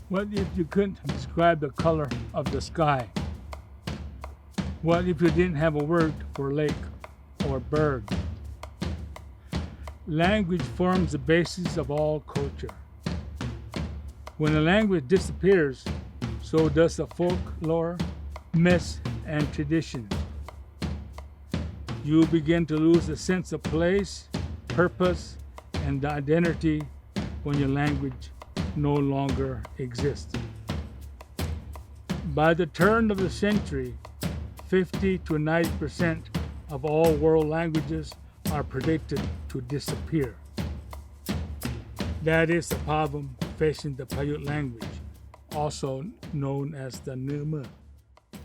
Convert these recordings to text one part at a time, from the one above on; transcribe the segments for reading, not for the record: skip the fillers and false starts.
What if you couldn't describe the color of the sky? What if you didn't have a word for lake or bird? Language forms the basis of all culture. When a language disappears, so does the folklore, myths, and tradition. You begin to lose a sense of place, purpose, and identity when your language no longer exists. By the turn of the century, 50 to 90% of all world languages are predicted to disappear. That is the problem facing the Paiute language, also known as the Numu.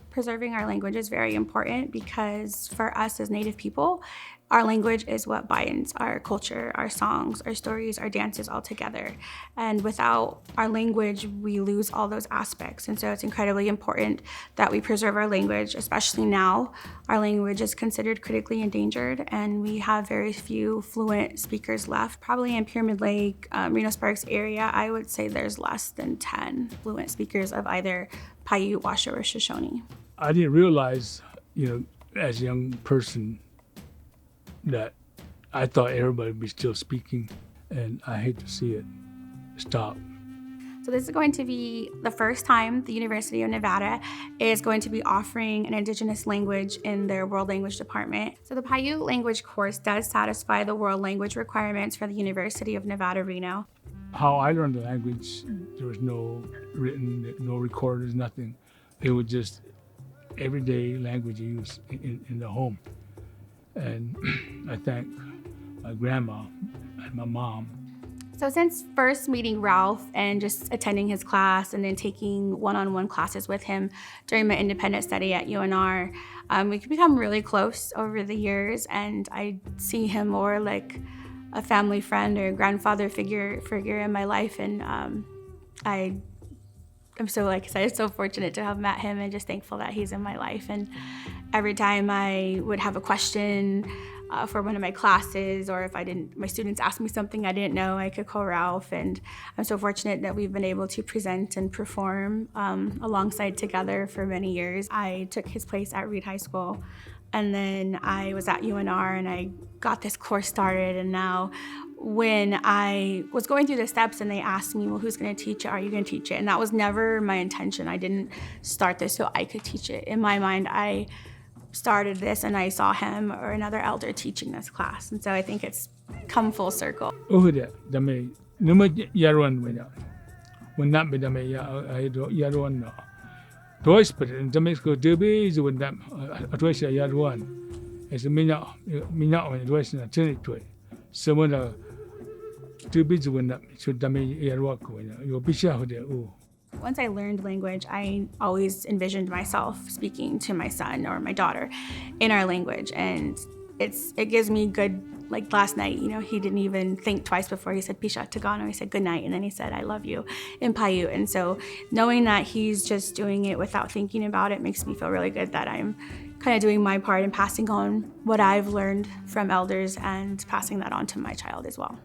Preserving our language is very important because for us as Native people, our language is what binds our culture, our songs, our stories, our dances all together. And without our language, we lose all those aspects. And so it's incredibly important that we preserve our language, especially now. Our language is considered critically endangered, and we have very few fluent speakers left. Probably in Pyramid Lake, Reno Sparks area, I would say there's less than 10 fluent speakers of either Paiute, Washoe, or Shoshone. I didn't realize, as a young person, that I thought everybody would be still speaking, and I hate to see it stop. So this is going to be the first time the University of Nevada is going to be offering an indigenous language in their world language department. So the Paiute language course does satisfy the world language requirements for the University of Nevada, Reno. How I learned the language, there was no written, no recorders, nothing. It was just everyday language used in the home. And I thank my grandma and my mom. So since first meeting Ralph and just attending his class and then taking one-on-one classes with him during my independent study at UNR, we could become really close over the years, and I see him more like a family friend or grandfather figure in my life. And I'm so, like I said, so fortunate to have met him and just thankful that he's in my life. And every time I would have a question for one of my classes, or if my students asked me something I didn't know, I could call Ralph. And I'm so fortunate that we've been able to present and perform alongside together for many years. I took his place at Reed High School, and then I was at UNR and I got this course started. And now when I was going through the steps and they asked me, well, who's gonna teach it? Are you gonna teach it? And that was never my intention. I didn't start this so I could teach it. In my mind, I started this and I saw him or another elder teaching this class. And so I think it's come full circle. Once I learned language, I always envisioned myself speaking to my son or my daughter in our language. And it gives me good, like last night, he didn't even think twice before he said Pisha Tagano. He said good night, and then he said I love you in Paiute. And so knowing that he's just doing it without thinking about it makes me feel really good that I'm kind of doing my part and passing on what I've learned from elders and passing that on to my child as well.